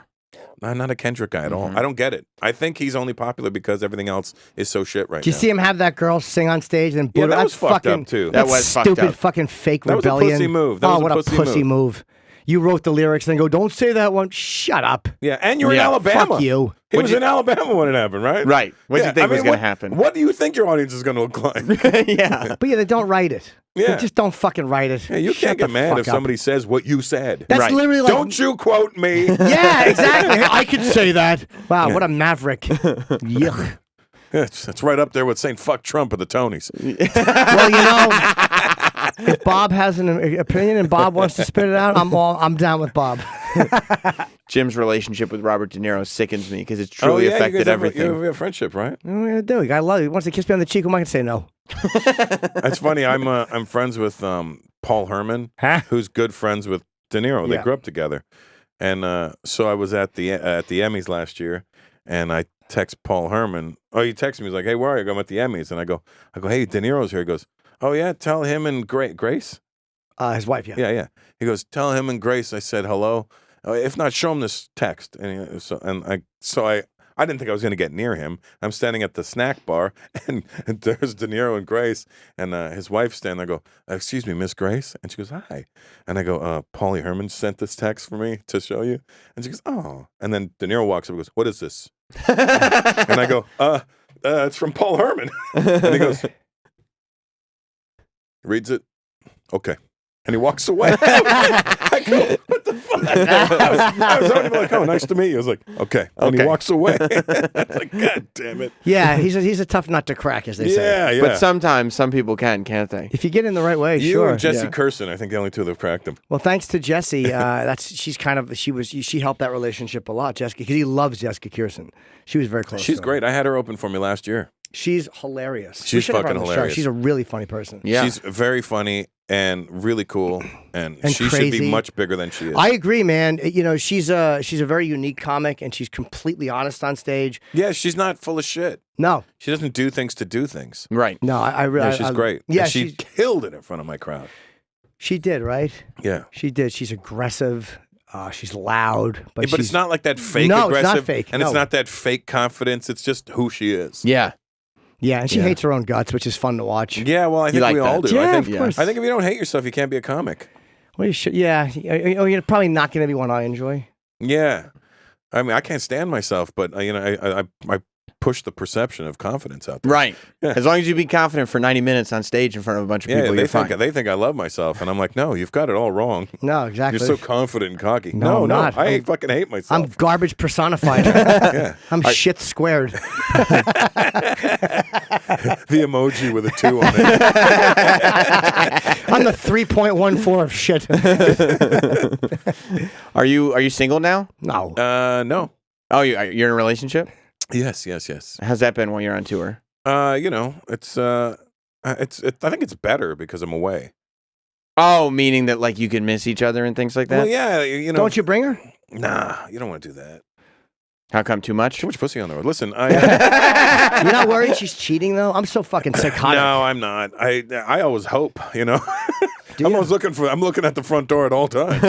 I'm not a Kendrick guy at all. I don't get it. I think he's only popular because everything else is so shit right now. Did you see him have that girl sing on stage and that was fucked up too. That was stupid fucked up. fucking fake that rebellion. Was a pussy move. That was what a pussy move. You wrote the lyrics and go, don't say that one. Shut up. Yeah, and you're in Alabama. Fuck you. He was in Alabama when it happened, right? Right. What do you think was going to happen? What do you think your audience is going to look like? Yeah. But they don't write it. Yeah. They just don't fucking write it. Yeah, you can't get mad if somebody says what you said. That's literally like... Don't you quote me. Yeah, exactly. I could say that. Wow, what a maverick. Yuck. It's right up there with saying fuck Trump at the Tonys. Well, if Bob has an opinion and Bob wants to spit it out, I'm down with Bob. Jim's relationship with Robert De Niro sickens me because it's truly affected everything. You have a friendship, right? What am I gonna do? I love you. He wants to kiss me on the cheek. Who am I gonna say no? That's funny. I'm friends with Paul Herman, who's good friends with De Niro. They grew up together, and so I was at the Emmys last year, and I text Paul Herman. Oh, he texted me. He's like, "Hey, where are you? I'm at the Emmys," and I go, "Hey, De Niro's here." He goes, "Oh yeah, tell him and Grace." His wife, yeah. Yeah. He goes, "Tell him and Grace I said hello. If not, show him this text." And I didn't think I was going to get near him. I'm standing at the snack bar, and there's De Niro and Grace, and his wife standing there. I go, "Excuse me, Miss Grace," and she goes, "Hi," and I go, "Paulie Herman sent this text for me to show you," and she goes, "Oh," and then De Niro walks up and goes, "What is this?" And I go, "It's from Paul Herman," and he goes, reads it, okay. And he walks away. I go, what the fuck? I was already like, oh, nice to meet you. I was like, okay. And he walks away. I was like, God damn it. Yeah, he's a tough nut to crack, as they say. Yeah. But sometimes some people can't they? If you get in the right way, you sure. and Jesse Curson, I think the only two that have cracked him. Well, thanks to Jesse, she helped that relationship a lot, Jessica, because he loves Jessica Kirson. She was very close. She's great. I had her open for me last year. She's hilarious. She's fucking hilarious. She's a really funny person. Yeah. She's very funny and really cool, and she crazy. should be much bigger than she is. I agree, man. She's a very unique comic, and she's completely honest on stage. Yeah, she's not full of shit. No. She doesn't do things to do things. Right. No, I really... she's great. Yeah, and she killed it in front of my crowd. She did, right? Yeah. She did. She's aggressive. She's loud. But it's not like that fake no, aggressive. it's not fake. And it's not that fake confidence. It's just who she is. Yeah. Yeah, and she hates her own guts, which is fun to watch. Yeah, well, I think we all do. Yeah, of course. I think if you don't hate yourself, you can't be a comic. Well, you should. Yeah. You're probably not going to be one I enjoy. Yeah. I mean, I can't stand myself, but I push the perception of confidence out there. Right. Yeah. As long as you be confident for 90 minutes on stage in front of a bunch of people, you're fine. They think I love myself, and I'm like, no, you've got it all wrong. No, exactly. You're so confident and cocky. No, not. I fucking hate myself. I'm garbage personified. Yeah. I'm shit squared. The emoji with a 2 on it. I'm the 3.14 of shit. Are you single now? No. No. Oh, you're in a relationship? Yes. How's that been when you're on tour? It's I think it's better because I'm away. Oh, meaning that like you can miss each other and things like that? Well, yeah, Don't you bring her? Nah, you don't want to do that. How come? Too much? Too much pussy on the road. Listen, You're not worried she's cheating though? I'm so fucking psychotic. No, I'm not. I always hope, I'm always I'm looking at the front door at all times.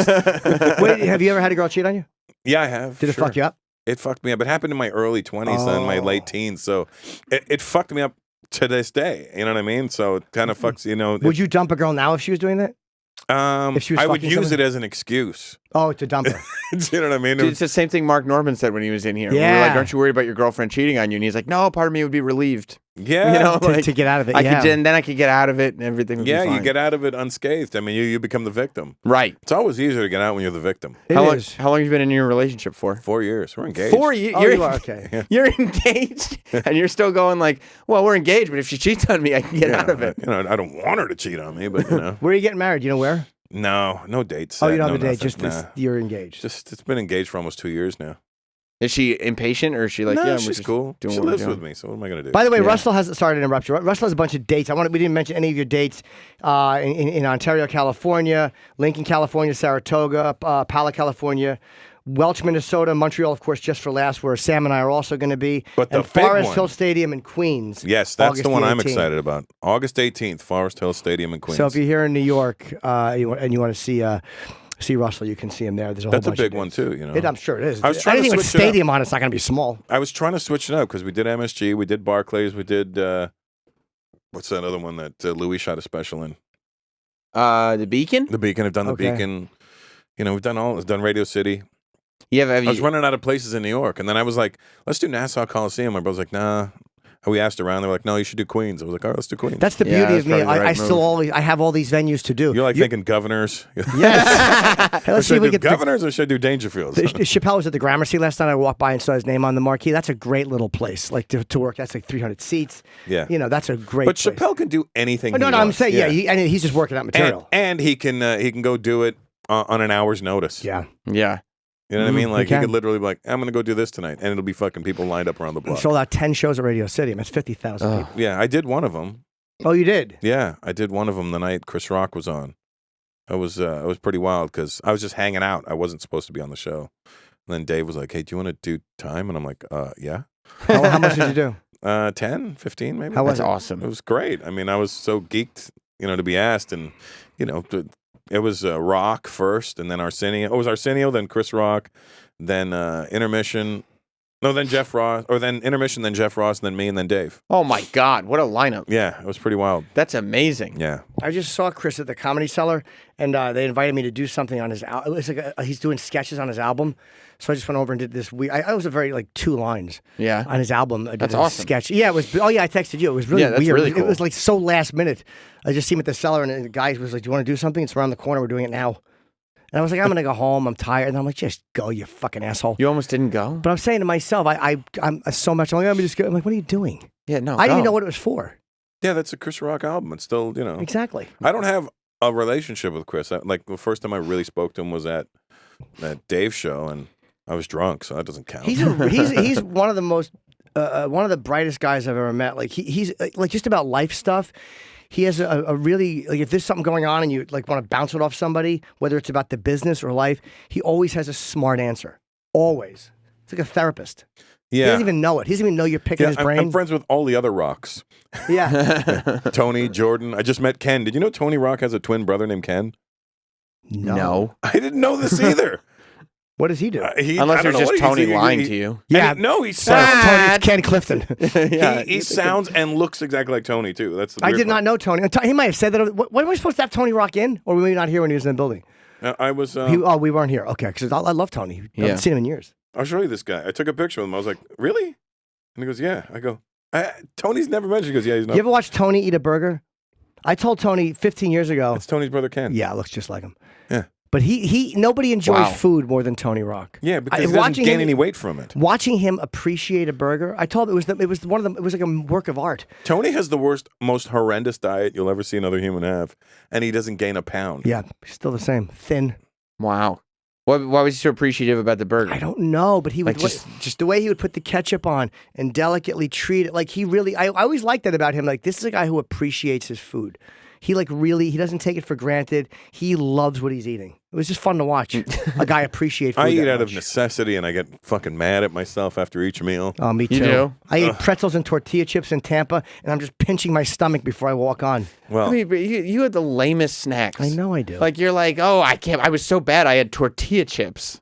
Wait, have you ever had a girl cheat on you? Yeah, I have. Did it fuck you up? It fucked me up. It happened in my early 20s and my late teens, so it fucked me up to this day. You know what I mean? So it kind of fucks. Would you dump a girl now if she was doing that? If she was I would use it as an excuse. Oh, to dump her. You know what I mean? Dude, it's the same thing Mark Norman said when he was in here. Yeah. We were like, aren't you worried about your girlfriend cheating on you? And he's like, no, part of me would be relieved. Yeah. You know, to get out of it. Then I could get out of it and everything would be fine. You get out of it unscathed. I mean, you become the victim. Right. It's always easier to get out when you're the victim. How long have you been in your relationship for? 4 years. We're engaged. 4 years? Oh, you are? Okay. You're engaged and you're still going like, well, we're engaged, but if she cheats on me, I can get out of it. You know, I don't want her to cheat on me, but you know. Where are you getting married? You know where? No dates. Oh, you don't no have a date. nothing. Just you're engaged. It's been engaged for almost 2 years now. Is she impatient or is she like, No, yeah, she's cool. She lives with me, so what am I going to do? By the way, Russell has, sorry to interrupt you. Russell has a bunch of dates. We didn't mention any of your dates in Ontario, California, Lincoln, California, Saratoga, Pala, California, Welch, Minnesota, Montreal, of course, just for last, where Sam and I are also going to be. But the and big Forest one. Hill Stadium in Queens. Yes, that's August the one I'm 18th. excited about. August 18th, Forest Hill Stadium in Queens. So if you're here in New York and you want to see Russell, you can see him there. There's That's a whole bunch big of one dates. too, you know. I'm sure it is. I was trying to Anything with switch it up. stadium on it's not going to be small. I was trying to switch it up because we did MSG, we did Barclays, we did what's that other one that Louis shot a special in? The Beacon? The Beacon. I've done the Okay. Beacon. You know, we've done Radio City. Have I was you, running out of places in New York, and then I was like, let's do Nassau Coliseum. My brother's like, nah. And we asked around. They were like, no, you should do Queens. I was like, all right, let's do Queens. That's the Yeah, beauty that's of me. probably the right I still move. always have all these venues to do. You're like thinking governors. Yes. Let's see should if I we do get governors or should I do Dangerfields? Chappelle was at the Gramercy last night. I walked by and saw his name on the marquee. That's a great little place, like to work. That's like 300 seats. Yeah. You know, that's a great. But place. Chappelle can do anything. Oh, no, he no, I'm wants. saying he's just working out material. And he can go do it on an hour's notice. Yeah. yeah. You know what I mean? Like he can. could literally be like, I'm going to go do this tonight, and it'll be fucking people lined up around the block. Sold out 10 shows at Radio City. That's 50,000 people. Yeah, I did one of them. Oh, you did? Yeah, I did one of them the night Chris Rock was on. It was pretty wild because I was just hanging out. I wasn't supposed to be on the show. And then Dave was like, hey, do you want to do time? And I'm like, yeah. How much did you do? 10, 15 maybe. How was That's it? awesome. It was great. I mean, I was so geeked, to be asked. And, it was Rock first and then Arsenio. Oh, it was Arsenio, then Chris Rock, then Intermission. No, then Jeff Ross, or then Intermission, then Jeff Ross, and then me, and then Dave. Oh my God, what a lineup. Yeah, it was pretty wild. That's amazing. Yeah. I just saw Chris at the Comedy Cellar, and they invited me to do something on his album. It was like he's doing sketches on his album. So I just went over and did this. I was a very, 2 lines Yeah. on his album. I did That's a awesome. sketch. Yeah, it was. Oh, yeah, I texted you. It was really Yeah, that's weird. really It cool. was like so last minute. I just see him at the cellar, and the guy was like, do you want to do something? It's around the corner. We're doing it now. And I was like, I'm going to go home. I'm tired. And I'm like, just go, you fucking asshole. You almost didn't go? But I'm saying to myself, I'm so much. I'm like, let me just go. I'm like, what are you doing? Yeah, no. I didn't even go. know what it was for. Yeah, that's a Chris Rock album. It's still, Exactly. I don't have a relationship with Chris. Like the first time I really spoke to him was at that Dave show, and I was drunk, so that doesn't count. He's one of the most one of the brightest guys I've ever met. Like he's like just about life stuff. He has a really if there's something going on and you want to bounce it off somebody, whether it's about the business or life, he always has a smart answer. Always. It's like a therapist. He yeah. doesn't even know it. He doesn't even know you're picking his brain. I'm friends with all the other Rocks. Yeah. Tony, Jordan. I just met Ken. Did you know Tony Rock has a twin brother named Ken? No. I didn't know this either. What does he do? Unless it's just Tony lying to you. Yeah. No, he Tony, sounds. it's Ken Clifton. Yeah. He sounds and looks exactly like Tony too. That's the I weird did not part. know Tony. He might have said that. What am I supposed to have Tony Rock in? Or were we not here when he was in the building? I was. We weren't here. Okay, because I love Tony. I Yeah. haven't seen him in years. I'll show you this guy. I took a picture with him. I was like, really? And he goes, yeah. I go, Tony's never mentioned. He goes, yeah, he's not. You ever watch Tony eat a burger? I told Tony 15 years ago. It's Tony's brother Ken. Yeah, it looks just like him. Yeah. But nobody enjoys Wow. food more than Tony Rock. Yeah, because he doesn't gain any weight from it. Watching him appreciate a burger, I told him it was one of them. It was like a work of art. Tony has the most horrendous diet you'll ever see another human have, and he doesn't gain a pound. Yeah, still the same, thin. Wow. Why was he so appreciative about the burger? I don't know, but he would Like, just the way he would put the ketchup on and delicately treat it. Like he really, I always liked that about him. Like this is a guy who appreciates his food. He he doesn't take it for granted. He loves what he's eating. It was just fun to watch a guy appreciate food. I eat that out of much. necessity, and I get fucking mad at myself after each meal. Oh, me too. You do? I ate pretzels and tortilla chips in Tampa, and I'm just pinching my stomach before I walk on. Well, I mean, but you had the lamest snacks. I know I do. Like you're like, oh, I can't. I was so bad. I had tortilla chips.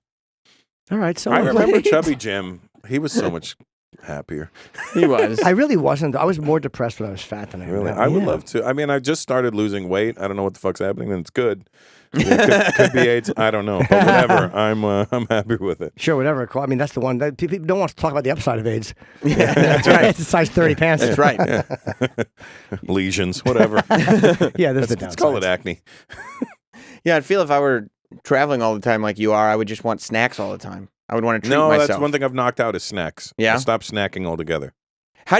All right, so I remember Chubby Jim. He was so much happier. He was. I really wasn't. I was more depressed when I was fat than I am Really, now. I would Yeah. love to. I mean, I just started losing weight. I don't know what the fuck's happening, and it's good. It could be AIDS. I don't know, but whatever. I'm happy with it. Sure, whatever. I mean, that's the one. That people don't want to talk about the upside of AIDS. Yeah, that's right. It's a size 30 pants. That's right. Lesions, whatever. Yeah, there's the Let's call it downsides. acne. Yeah, I'd feel if I were traveling all the time like you are, I would just want snacks all the time. I would want to treat No, myself. that's one thing I've knocked out is snacks. Yeah? I stopped snacking altogether.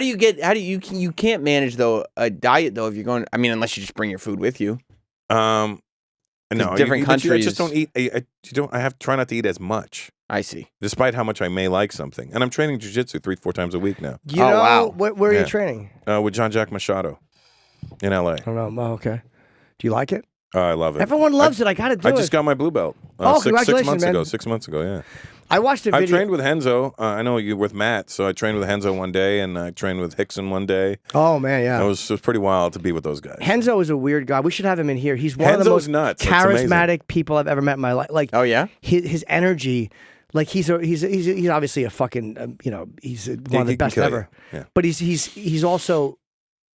You can't manage though a diet though if you're going, I mean, unless you just bring your food with you. No, different but I countries- just don't eat. I have to try not to eat as much, I see. despite how much I may like something. And I'm training jiu-jitsu 3-4 times a week now You Oh, know, wow. where are Yeah. you training? with John Jack Machado in L.A. I don't know. Oh, okay. Do you like it? I love it. Everyone loves it. I got to do I it. just got my blue belt. Oh, six congratulations, months man. ago. 6 months ago, yeah. I watched a I video. trained with Henzo. I know you with Matt, so I trained with Henzo one day, and I trained with Hickson one day. Oh, man, yeah. It was pretty wild to be with those guys. Henzo is a weird guy. We should have him in here. He's one of the Henzo's most nuts. That's amazing. charismatic people I've ever met in my life. Like, Oh yeah? his energy, like he's obviously a fucking he's one of the he can best kill you. ever. Yeah. But he's also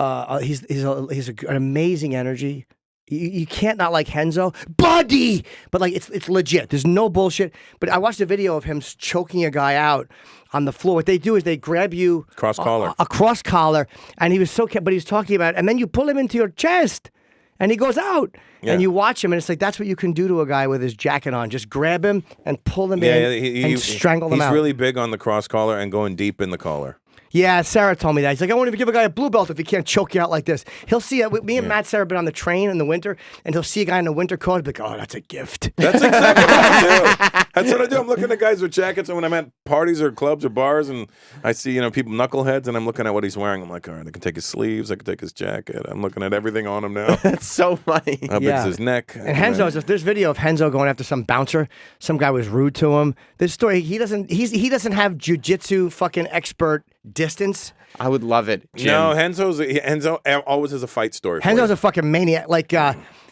an amazing energy. You can't not like Henzo, buddy. But like it's legit. There's no bullshit. But I watched a video of him choking a guy out on the floor. What they do is they grab you Cross collar. a cross collar, and he was but he was talking about, and then you pull him into your chest. And he goes out, Yeah. and you watch him, and it's like that's what you can do to a guy with his jacket on. Just grab him and pull him in and strangle him out. He's really big on the cross collar and going deep in the collar. Yeah, Sarah told me that. He's like, I won't even give a guy a blue belt if he can't choke you out like this. He'll see it. Me and Matt Sarah have been on the train in the winter, and he'll see a guy in a winter coat and be like, oh, that's a gift. That's exactly what I do. That's what I do. I'm looking at guys with jackets, and when I'm at parties or clubs or bars, and I see people knuckleheads, and I'm looking at what he's wearing. I'm like, all right, I can take his sleeves, I can take his jacket. I'm looking at everything on him now. That's so funny. How big's his neck? And Henzo, there's video of Henzo going after some bouncer. Some guy was rude to him. This story, he doesn't have jiu-jitsu fucking expert distance. I would love it, Jim. No, Henzo always has a fight story. for Henzo's you. a fucking maniac. Like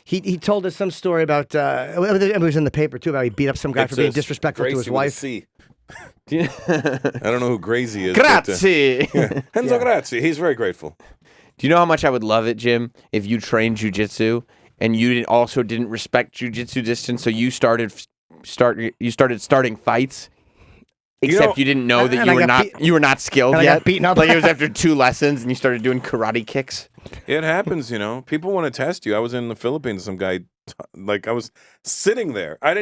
he told us some story about it was in the paper too about he beat up some guy It for being says disrespectful to his Gracie with a wife. C. I don't know who Gracie is. but, Grazie. Henzo Grazie. He's very grateful. Do you know how much I would love it, Jim, if you trained jujitsu and you didn't respect jujitsu distance, so you started starting fights, except you didn't know and that I got you were not skilled and I yet. got beaten up. Like it was after 2 lessons and you started doing karate kicks. It happens, People want to test you. I was in the Philippines. Some guy, I was sitting there. I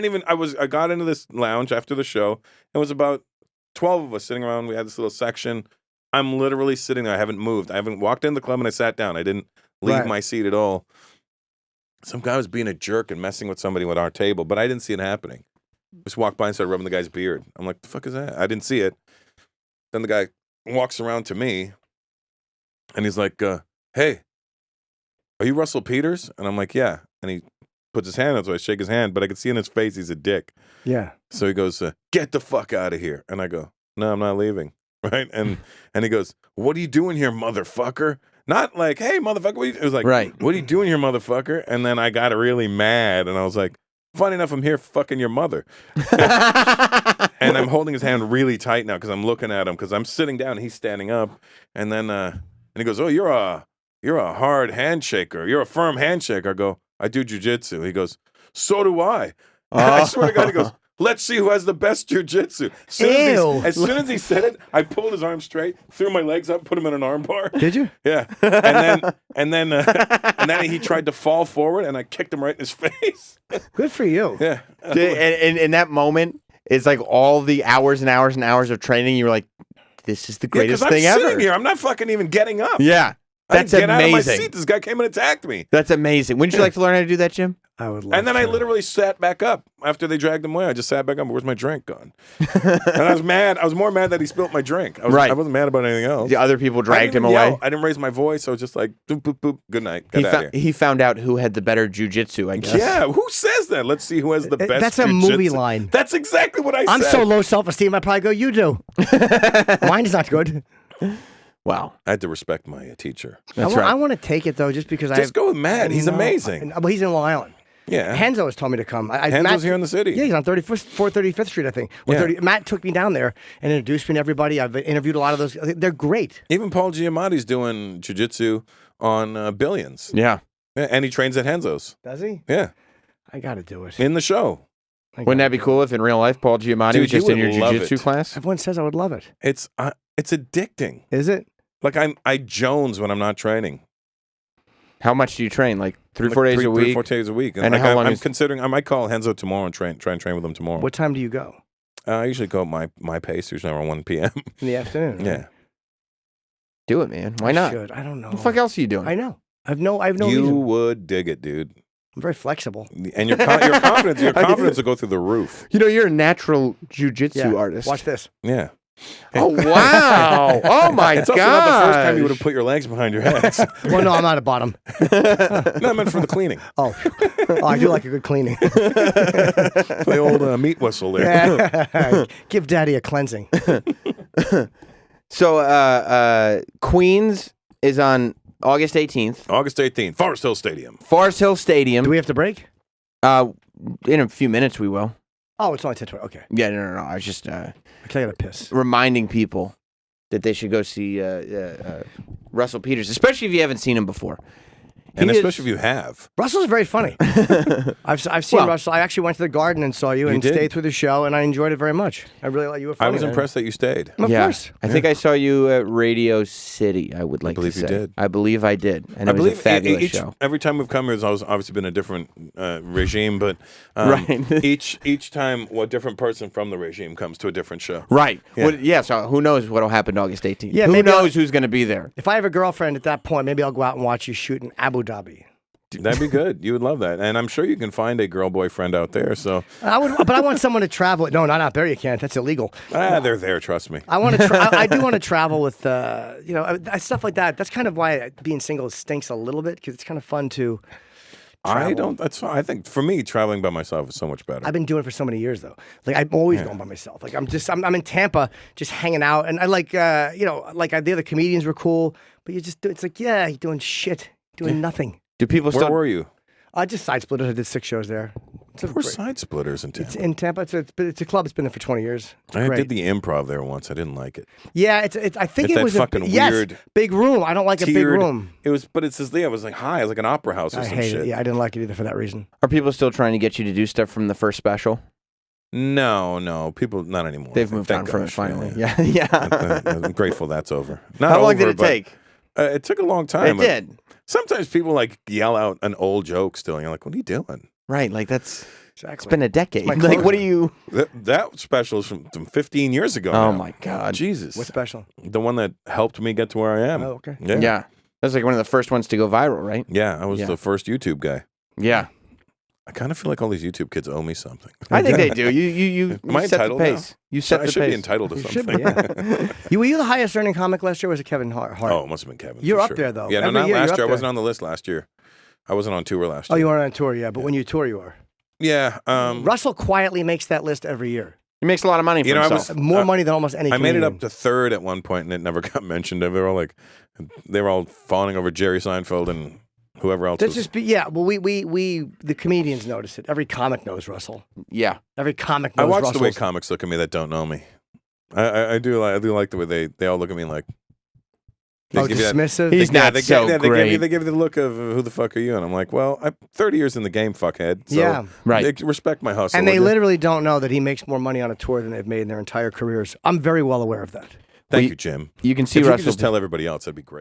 got into this lounge after the show. It was about 12 of us sitting around. We had this little section. I'm literally sitting there. I haven't moved. I haven't walked in the club and I sat down. I didn't leave Right. my seat at all. Some guy was being a jerk and messing with somebody at our table, but I didn't see it happening. Just walked by and started rubbing the guy's beard. I'm like, the fuck is that? I didn't see it. Then the guy walks around to me and he's like, hey, are you Russell Peters? And I'm like, yeah. And he puts his hand out, so I shake his hand, but I can see in his face he's a dick. Yeah. So he goes, get the fuck out of here. And I go, no, I'm not leaving. Right? And he goes, what are you doing here, motherfucker? Not like, hey, motherfucker. It was like, Right. What are you doing here, motherfucker? And then I got really mad, and I was like, funny enough, I'm here fucking your mother. And I'm holding his hand really tight now because I'm looking at him because I'm sitting down and he's standing up. And then and he goes, oh, you're a hard handshaker. You're a firm handshaker. I go, I do jujitsu. He goes, so do I. I swear to God, he goes, let's see who has the best jujitsu. As soon as he said it, I pulled his arm straight, threw my legs up, put him in an arm bar. Did you? Yeah. And then he tried to fall forward, and I kicked him right in his face. Good for you. Yeah. and in that moment, it's like all the hours and hours and hours of training. You were like, this is the greatest thing I'm ever. sitting here. I'm not fucking even getting up. Yeah. That's I didn't get out of my amazing. seat. This guy came and attacked me. That's amazing. Wouldn't you like to learn how to do that, Jim? I would love And then I to. literally sat back up after they dragged him away. I just sat back up. Where's my drink gone? And I was mad. I was more mad that he spilt my drink. I wasn't mad about anything else. The other people I dragged didn't him even away. yell. I didn't raise my voice. I was just like, boop, boop, boop. Good night. Get out of here. He found out who had the better jujitsu, I guess. Yeah, who says that? Let's see who has the best. That's a movie jujitsu. line. That's exactly what I I'm said. so low self-esteem, I'd probably go, you do. Mine's not good. Wow. I had to respect my teacher. That's I right. want to take it, though, just because Just go with Matt. He's amazing. Well, he's in Long Island. Yeah. Henzo has told me to come. Henzo's here in the city. Yeah, he's on 435th Street, I think. Or Yeah. 30, Matt took me down there and introduced me to everybody. I've interviewed a lot of those. They're great. Even Paul Giamatti's doing jiu-jitsu on Billions. Yeah. And he trains at Henzo's. Does he? Yeah. I got to do it. In the show. Wouldn't that be cool if in real life Paul Giamatti Dude, was just you in your would love jiu-jitsu it. class? Everyone says I would love it. It's addicting. Is it? Like I Jones when I'm not training. How much do you train? Like 3-4 Like days a week? 3-4 days a week. And like how long I'm is- considering I might call Henzo tomorrow and try and train with him tomorrow. What time do you go? I usually go at my pace, usually around 1 p.m. In the afternoon. Right? Yeah. Do it, man. Why not? Should. I don't know. What the fuck else are you doing? I know. I have no You reason. would dig it, dude. I'm very flexible. And your confidence will go through the roof. You know, you're a natural jiu-jitsu artist. Watch this. Yeah. Oh, wow. Oh, my It's God. also not the first time you would have put your legs behind your head. Well, no, I'm not a bottom. No, I meant for the cleaning. Oh, I do like a good cleaning. The old meat whistle there. Give Daddy a cleansing. So, Queens is on August 18th. August 18th, Forest Hill Stadium. Forest Hill Stadium. Do we have to break? In a few minutes, we will. Oh, it's only 10:20. Okay. Yeah, no. I was just I gotta piss. reminding people that they should go see Russell Peters, especially if you haven't seen him before. And He especially if you have. Russell's very funny. I've seen Well- Russell. I actually went to the Garden and saw you and did? stayed through the show, and I enjoyed it very much. I really like you. Were funny. I was impressed that you stayed. Of course. I think I saw you at Radio City. I would like believe to you say. did. I believe I did, and I it was believe a fabulous each, show. every time we've come here, there's obviously been a different regime, but Right. each time, a different person from the regime comes to a different show. Right. Yeah. So who knows what'll happen August 18th? Yeah, who maybe knows who's going to be there? If I have a girlfriend at that point, maybe I'll go out and watch you shoot in Abu Dhabi. That'd be good. You would love that, and I'm sure you can find a girl boyfriend out there. So But I want someone to travel. No, not out there. You can't. That's illegal. they're there. Trust me. I want to. I do want to travel with, stuff like that. That's kind of why being single stinks a little bit because it's kind of fun to. I travel. don't. That's. I think for me, traveling by myself is so much better. I've been doing it for so many years though. Like I'm always going by myself. Like I'm in Tampa, just hanging out, and I like the other comedians were cool, but it's like you're doing shit, doing nothing. Do people Where still? were you? Just Side Splitters. I did 6 shows there. We're side splitters in It's Tampa. in Tampa. It's a club. It's been there for 20 years. It's I great. did the improv there once. I didn't like it. Yeah, it's. I think It's it that was fucking yes, weird big room. I don't like a big Tiered- room. It was, but it's this. Yeah, it was like high. It was like an opera house or I some hate shit. it. Yeah, I didn't like it either for that reason. Are people still trying to get you to do stuff from the first special? No, people not anymore. They've moved on Thank from it gosh, finally. yeah. Yeah. I'm grateful that's over. Not How long did over, it but, take? It took a long time. It did. Sometimes people like yell out an old joke still. And you're like, what are you doing? Right. Like it's Exactly. been a decade. my Like what closer. do you? That special is from 15 years ago. Oh now. my God. Jesus. What's special? The one that helped me get to where I am. Oh, okay. Yeah. That was like one of the first ones to go viral, right? Yeah, I was Yeah. the first YouTube guy. Yeah. I kind of feel like all these YouTube kids owe me something. I think they do. You Am I set the entitled now? pace. You set I the should pace. be entitled to You should something. be, yeah. Were you the highest earning comic last year? Or was it Kevin Hart? Oh, it must have been Kevin. You're for up sure. there, though. Yeah, no, Every not year you're last up year. I there. wasn't on the list last year. I wasn't on tour last Oh, year. you weren't on tour, yeah. But when you tour, you are. Yeah. Russell quietly makes that list every year. He makes a lot of money for You know, I himself. was- More money than almost any. I made it comedian. up to third at one point, and it never got mentioned. They were all like, they were all fawning over Jerry Seinfeld and whoever else. That's Was, just yeah. Well, we the comedians notice it. Every comic knows Russell. Yeah. Every comic I knows watch Russell. the way comics look at me that don't know me. I do like the way they all look at me like. They Oh, give you that- dismissive. He's not they, so they great. They give you the look of who the fuck are you, and I'm like, well, I'm 30 years in the game, fuckhead. So Yeah. Right. Respect my hustle. And they would you? literally don't know that he makes more money on a tour than they've made in their entire careers. I'm very well aware of that. Thank Well, you, Jim. You can see If you could Russell. just tell everybody else, that'd be great.